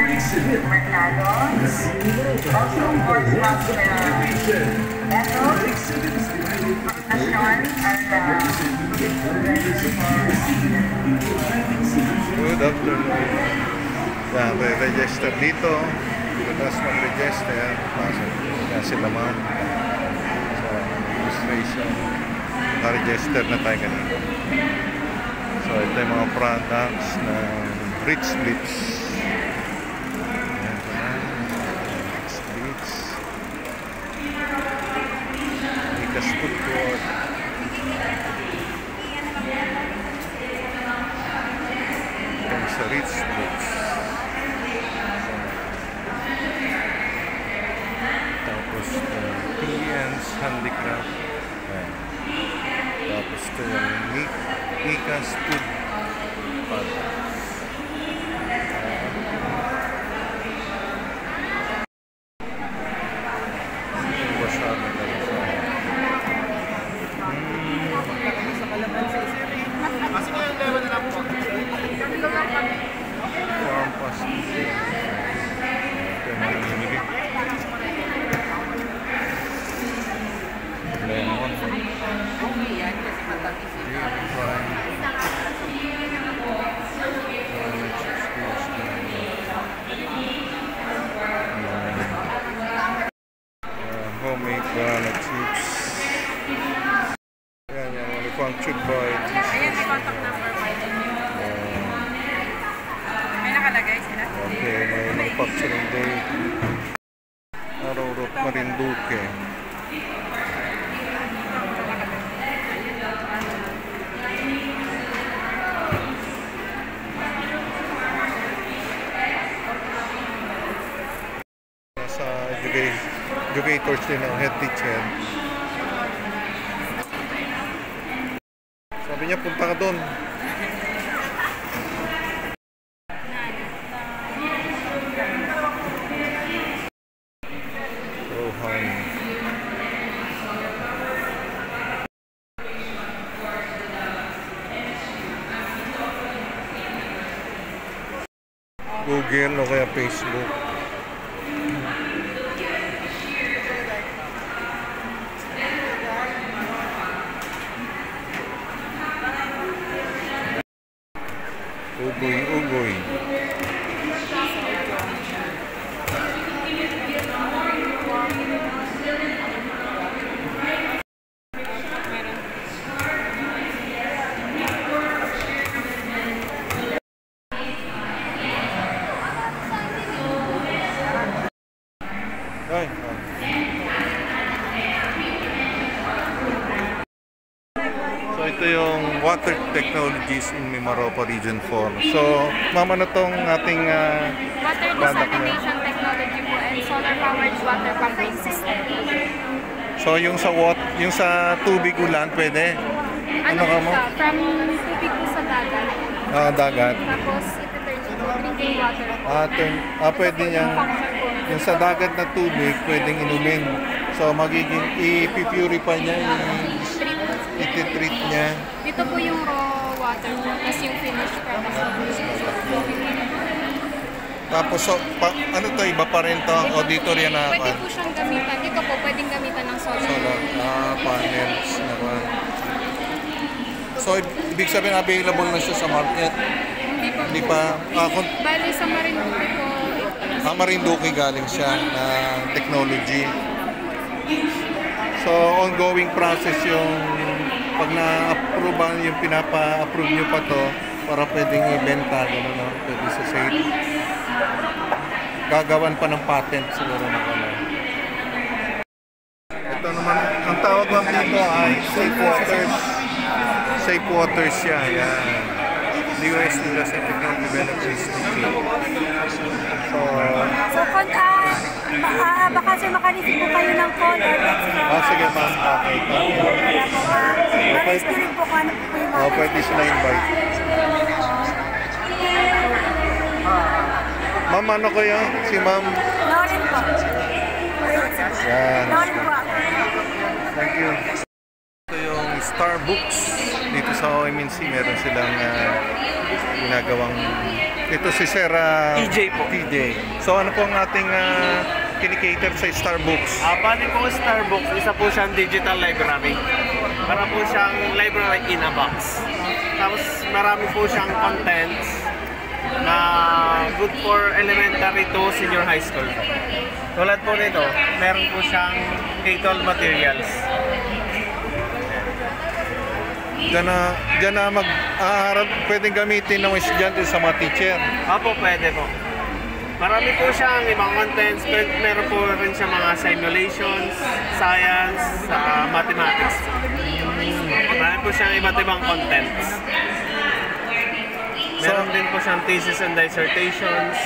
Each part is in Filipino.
Mercado. Also board from the Eto, Nacion, Good afternoon. Yan, re-register dito. Tapos mag-register. Yan sila ma'am. So, registration. Na-register na tayo kanina. So, ito yung mga products ng Rich Blitz. Ayan po na. Rich Blitz. Ika's Food Court. Ito sa Rich Blitz. Tapos PN's Handicraft. Ayan. Tapos ito yung Ika's Food Products. Homemade banana chips. Ayan, yung manufactured by ayan, may contact number by may nakalagay sila? Okay, may manufacturing date. Arorot Marinduque. Sa educators din ng head teacher. Sabi niya, punta ka doon. Rohan. Google o kaya Facebook. Ugoy. Ay. So ito yung Water Technologies in Mimaropa Region 4. So, ma'am, ano tong ating water desalination technology po and solar powered water pumping system. So yung sa tubig ulan pwede? Ano ka mo? From tubig po sa dagat. Dagat. Tapos ito turn into drinking water. Pwede niyang yung sa dagat na tubig pwedeng inumin. So magiging i-purify niya, i-treat niya. Dito po yung raw water po, tapos yung finished product. Tapos ano to, iba pa rin to? O dito rin na? Pwede po siyang gamitan. Dito po pwedeng gamitan ng solar. Panels naman. So ibig sabihin available na siya sa market? Hindi pa. Bali sa Marinduque po. Marinduque galing siya na technology. So ongoing process yung pag na-approve yung pinapa-approve nyo pa to para pwedeng ibenta, gano'n, no? Pwede sa sale. Gagawan pa ng patent siguro na gano'n. Ito naman, ang tawag lang dito ay Safe Waters. Safe Waters siya, yan. US Industry Technology Development Institute. So baka sir makareceive po kayo ng call or text from sige ma'am, okay. ma-register rin po kung ano po yung mga pwede sila invite. Ma'am, ano kaya? Si ma'am? Lauren po. Yan. Lauren po. Thank you. Ito yung Starbucks dito sa OMNC. Meron silang ginagawang Ito si Sir TJ po. TJ. So ano po ang ating kinikater sa Starbucks? Bali po Starbucks, isa po siyang digital library. Para po siyang library in a box. Tapos marami po siyang contents na good for elementary to senior high school. Tulad po nito, meron po siyang K-12 materials. Diyan na mag-aaral, pwedeng gamitin ng estudyante sa mga teacher. Apo, pwede po. Marami po siyang ibang contents, meron po rin siya mga simulations, science, mathematics. Marami po siyang iba't ibang contents. Meron din po siyang thesis and dissertations.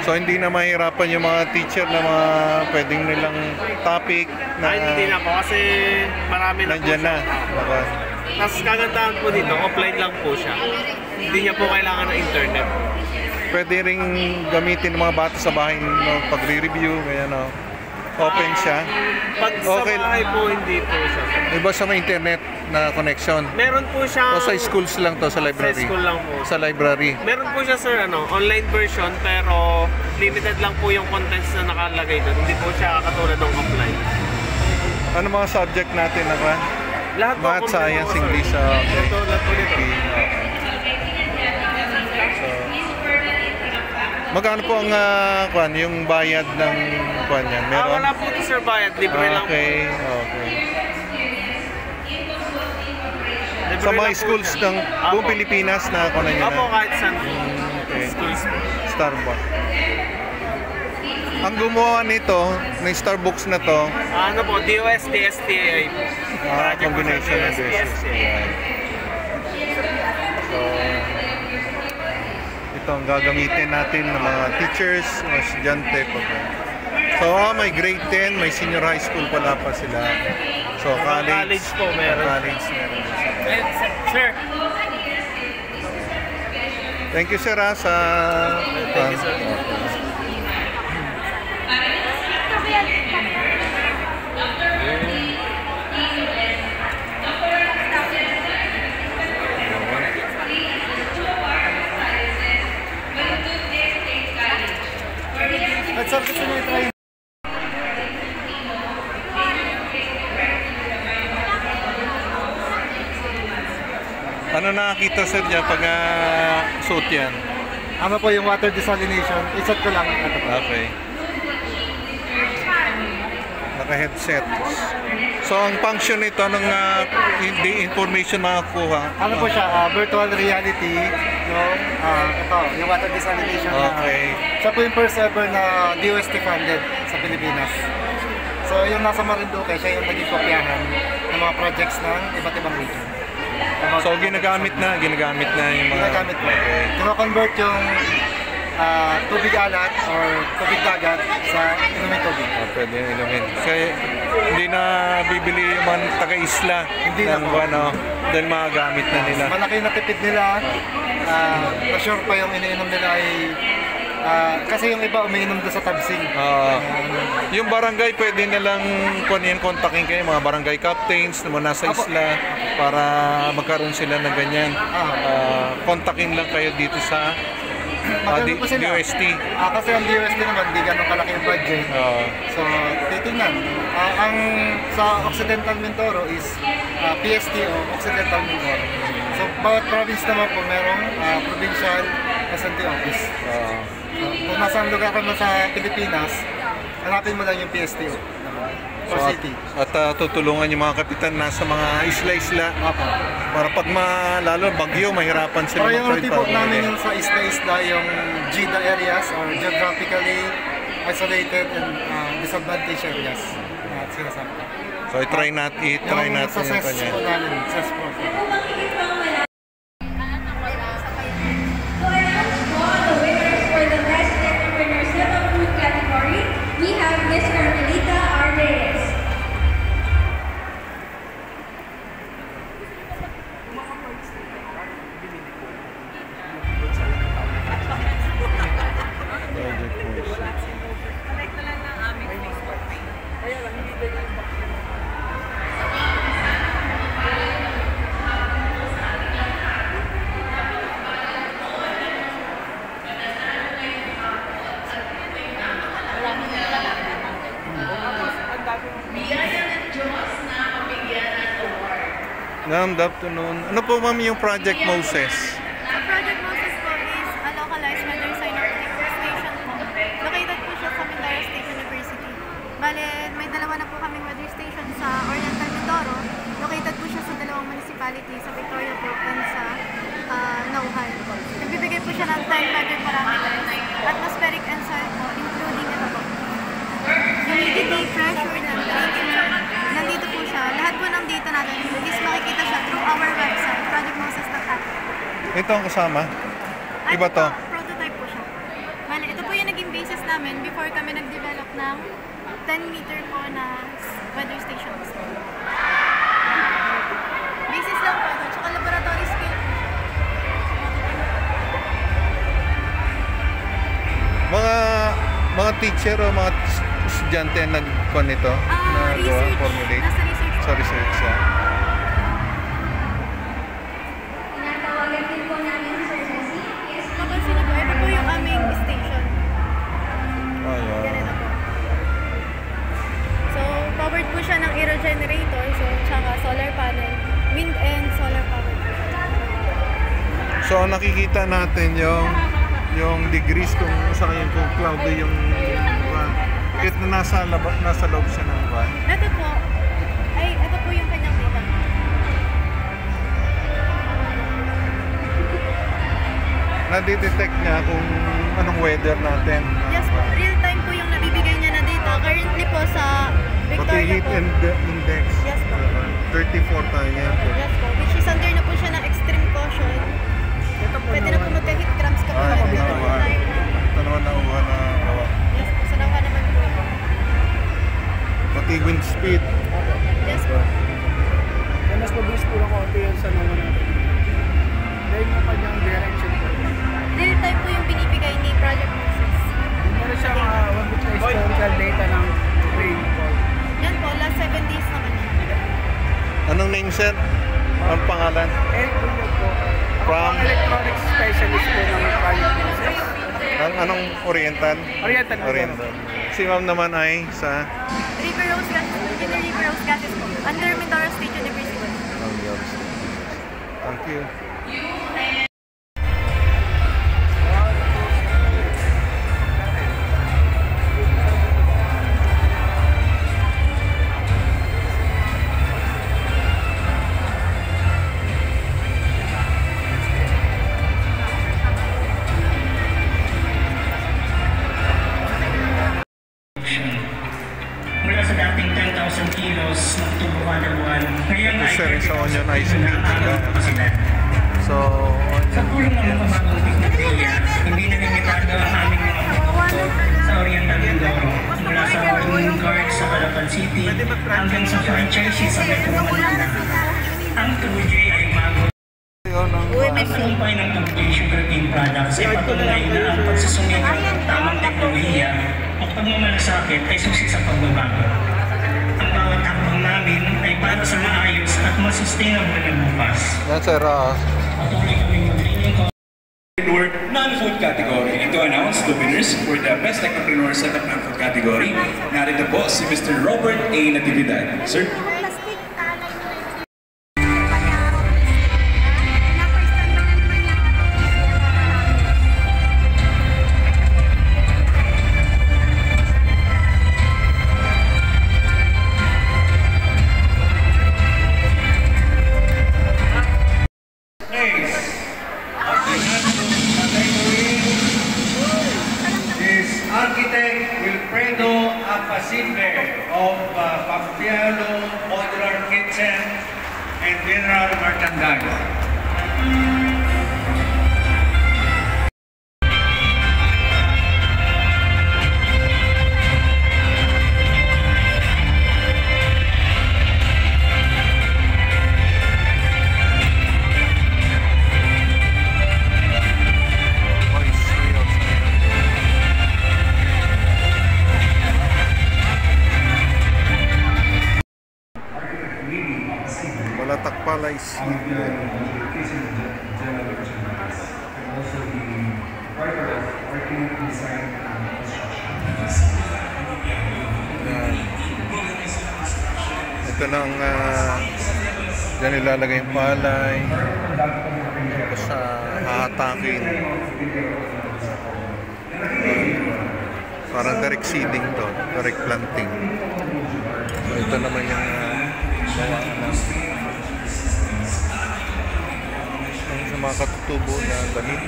So hindi na mahirapan yung mga teacher na mga pwedeng nilang topic na Hindi na po kasi marami na po nandyan siya. na. Tapos kagandahan po dito, offline lang po siya. Hindi niya po kailangan ng internet. Pwede ring gamitin ng mga bata sa bahay no, pagre-review, kaya no. Open siya. Pag sa Okay. bahay po, hindi po siya. Iba sa may internet na connection. Meron po siyang... O sa schools lang to, sa Sa library. school lang po. Sa library. Meron po siya sir, online version pero limited lang po yung contents na nakalagay doon. Hindi po siya katulad ng offline. Ano mga subject natin na ba? Lahat po Math, kompleto science, po, sir. English, okay. Tulad po dito. Okay. So, magkano po ang yung bayad ng yan? Meron? Wala po ito sir bayad, libre lang po. Okay. Libre Sa mga lang po schools siya. ng buong Pilipinas na ako na nyo Apo, na. kahit saan. Okay. Schools po. Starbucks. Ang gumawa nito, ng Starbucks na to, Ano po, DOST, STAI po. Radyo po combination sa ng DOST, business. STAI. So, ito ang gagamitin natin ng mga teachers, mga estudyante. So, may grade 10, may senior high school pala pa sila. So, College po meron. College meron. Sir, Thank you, sir, sa... thank you sir. At sir, gusto nyo i-try? Ano nakakita, sir, dyan pag suot yan? Ano po yung water desalination? Isot ko lang. Ito po. Okay. Naka-headset. So, ang function nito ng information na nakukuha. Ano po siya? Virtual reality. Yung, ito, yung water desalination. Okay. Siya po yung first ever na DOST funded sa Pilipinas. So, yung nasa Marinduque, siya yung naging kopyahan ng mga projects ng iba't ibang region. So, ginagamit na yung mga... Ginagamit po. Okay. Kino-convert yung tubig alat or tubig dagat sa inuming tubig. Pwede inumin. Kasi hindi na bibili yung mga taga-isla Hindi na ng po. dahil magagamit na nila. Malaki na tipid nila. Na-sure pa yung iniinom nila ay kasi yung iba umiinom doon sa tabsing. Yung barangay, pwede nilang kontakin kayo, mga barangay captains na nasa Apo. isla para magkaroon sila ng ganyan. Kontakin lang kayo dito sa Magkano po sila? DOST. Kasi ang DOST naman, di ganun kalaki yung budget. So, titingnan. Ang sa Occidental Mindoro is PSTO, Occidental Mindoro. So, bawat province naman po merong provincial SNT office. So, kung nasaan lugar ka man sa Pilipinas, hanapin mo lang yung PSTO. Or city. At tutulungan yung mga kapitan nasa mga isla-isla Apo. para pag lalo bagyo, mahirapan sila Priority po mag-provide. namin yung sa isla-isla, yung GIDA areas or geographically isolated and disadvantaged areas. Sinasabi. So, i-try natin Sa yung CES kanya. po namin, CES program. The winners for the Best Entrepreneurship of Food category, we have Miss Carmelita Ardes. Ma'am, good afternoon. Ano po ma'am yung Project Moses? Ang Project Moses po is a localized weather synoptic station po. Located po siya sa Mindoro State University. Bale, may dalawa na po kaming weather station sa Oriental Mindoro. Located po siya sa dalawang municipality, sa Victoria po and sa Nauhan. Nagbibigay po siya ng 10 weather parameters, atmospheric and soil po, including ito po. Humidity, pressure, temperature, nandito po siya. Lahat po ng data natin is makikita siya through our website, projectmoses.at. Ito ang kasama? Ay, Iba to? Prototype po siya. Bale, ito po yung naging basis namin before kami nag-develop ng 10-meter po na weather station. Basis lang po ito, tsaka laboratory scale po siya. Mga teacher o mga estudyante ang nagkuhan nito? Na Research. formulate? Nasa research. Sa research siya. Tinatawagan din po namin Sir Jesse. Yes, Mapansin na po, ito po yung aming station. Ayun. Ganito po. So, powered po siya ng aerogenerator, so, tsaka solar panel, wind and solar powered po. So nakikita natin yung degrees kung saan kung cloudy yung kahit na nasa loob siya ng van. Ito po, ito po yung kanyang data. Nadidetect niya kung anong weather natin. Yes po, real time po yung nabibigay niya na data. Currently po sa Pati Victoria heat po. index. Yes po. 34 tayo yan. Yes po, which is under na po siya ng extreme caution. Pwede na po magka-heat cramps kapag Ay, nandito po naman. tayo na. Ito naman nauha na gawa. Yes po, sa nawa naman po. Pati wind speed. Yes po. Mas mabilis po lang konti yun sa naman natin. Dahil yung kanyang direction po. Real time po yung binibigay ni Project Moses. Meron siyang one week na historical data ng rainfall. Yan po, last 7 days naman yan. Anong name sir? Ang pangalan? Eric Bunyog po. From? Ang electronics specialist po ng Project Moses. Anong Oriental? Oriental. Oriental. Si ma'am naman ay sa River Rose Gases, Engineer River Rose Gases po. Under Mindoro State University. Thank you. Mula sa dating 10,000 kilos ng tubo kada buwan, ngayon ay Sir, sa onion ice cream. So, sa tulong ng mga bagong teknolohiya, hindi na limitado ang aming mga produkto sa Oriental Mindoro. Mula sa Warning Guard sa Calapan City hanggang sa franchise sa Metro Manila. Ang 2J ay bago. Ang tagumpay ng 2J sugarcane products ay patunay na ang pagsusungit ng tamang teknolohiya o pagmamalasakit ay susi sa pagbabago. Ang bawat hakbang namin ay para sa maayos at mas sustainable na bukas. yan sir. Patuloy kaming maglilingkod Non-food category. And to announce the winners for the Best Entrepreneur sa non-food category, narito po si Mr. Robert A. Natividad. Sir? Is Architect Wilfredo Apasimbe of Pampiano Modular Kitchen and General Merchandise. Wala takpalay. Ito na ang Diyan ilalagay yung palay. Tapos hahatakin. Parang direct seeding to, direct planting. So ito naman yung bawaan na sa mga katutubo na damit.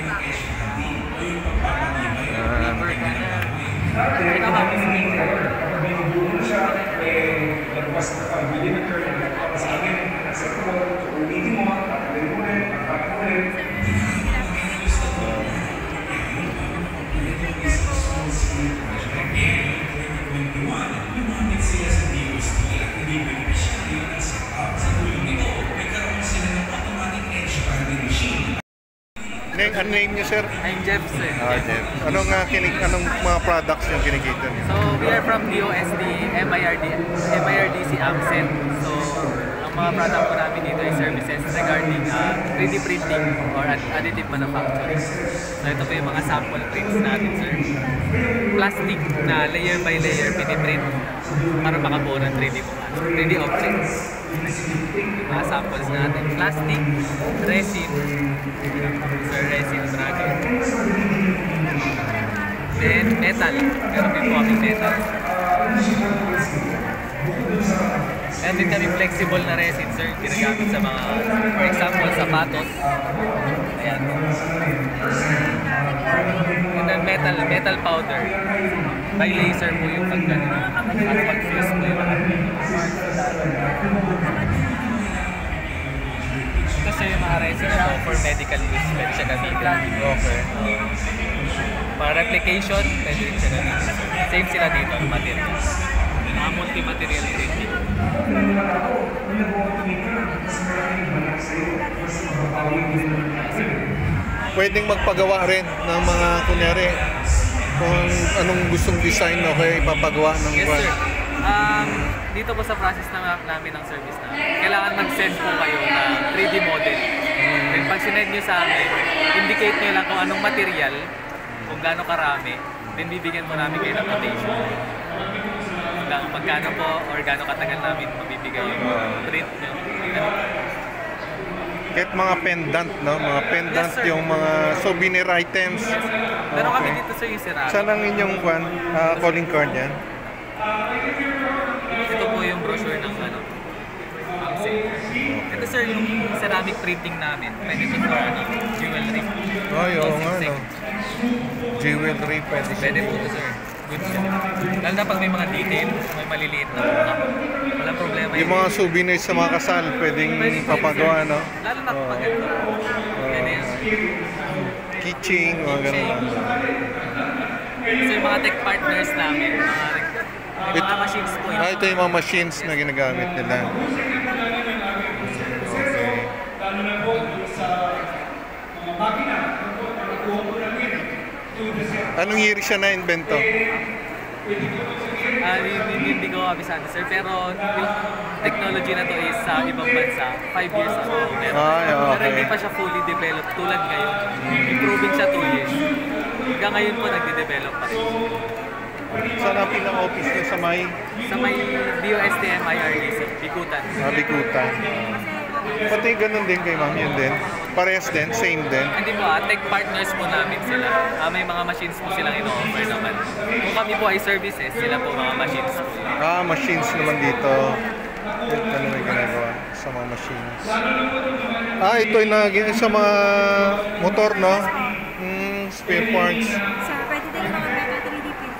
Ano name niyo, sir? I'm Jeff, sir. Jeff. Anong mga products yung kinikita niyo? So, we are from DOSD, MIRDC AMCET. So, ang mga product po namin dito ay services regarding 3D printing or additive manufacturing. So, ito po yung mga sample prints natin, sir. Plastic na layer by layer piniprint para makabuo ng 3D objects. Yung mga samples natin. Plastic, resin, sir, resin, dragon. Then, metal. Meron din po kami metal. Meron din kami flexible na resin, sir. Ginagamit sa mga, for example, sapatos. Ayan. And then metal powder. By laser po yung pag-gano'n. At pag-fuse po yung mga. Kasi yung mga resin na for medical use, pwede siya gamitin. Okay. Para replication, pwede rin siya gamitin. Same sila dito, materials. Mga multi-material printing. Pwedeng magpagawa rin ng mga, kunyari, kung anong gustong design, okay, ipapagawa ng Yes, sir. Dito po sa process namin ng service namin, kailangan mag-send po kayo ng 3D model. Then pag sinend nyo sa amin, indicate nyo lang kung anong material, kung gaano karami, then bibigyan po namin kayo ng quotation. Magkano po or gaano katagal namin mabibigay yung print nyo. Kahit mga pendant, no? Mga pendant, Yes, yung mga souvenir items. Yes, sir. Pero kami dito sa yung ceramic. Saan ang inyong calling card yan? Ito po yung brochure ng ito, sir, yung ceramic printing namin. Pwede ito for jewelry. Ay, oo nga, no? Jewelry, pwede siya. Pwede po ito, sir. Good siya. Lalo na pag may mga detail, may maliliit na muna. Walang problema. Yung mga souvenirs sa mga kasal, pwedeng papagawa, no? Lalo na kapag ito. Pwede yan. Keychain, mga ganun. So yung mga tech partners namin, mga machines po yun. Ito yung mga machines na ginagamit nila. Anong year siya na-invento? Hindi ko kabisado, sir. Pero yung technology na to is sa ibang bansa, 5 years ago. Pero hindi pa siya fully developed tulad ngayon. Improving siya 2 years. Hanggang ngayon po nagde-develop pa rin. Saan ang pinaka-office niyo sa may? Sa may DOSD MIRDC, Bikutan. Bikutan. Pati ganun din kay ma'am, yun din. Parehas din, same din. Hindi po, tech partners po namin sila. May mga machines po silang ino-offer naman. Kung kami po ay services, sila po mga machines po. Machines naman dito. Ito na may ginagawa sa mga machines. Ito yung sa mga motor, no? Spare parts. Pwede din mga metal 3D print.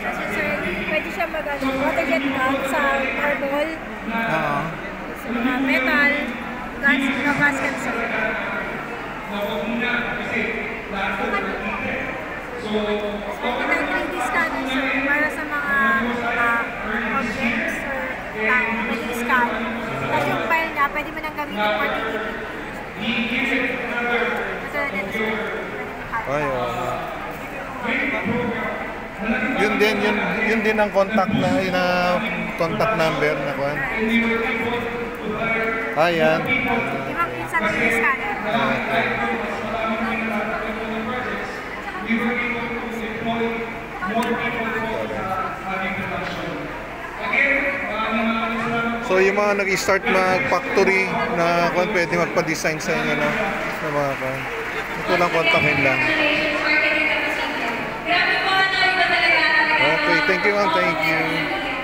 Kasi sir, pwede siya water jet gun sa marble. Sa mga metal, gasket sir. Pwede na 3D scanner sir, para sa mga objects or tao, pwede scan. Tapos yung file niya, pwede mo nang gamitin for 3D print. Ay, yun din ang contact contact number na kuan. Yan. Ibang isa na yung scanner. Again, yung mga nag-start mag-factory na kung pwede magpa-design sa inyo, no? Sa mga kan. Ito lang, kontakin lang. Okay, thank you, ma'am. Thank you.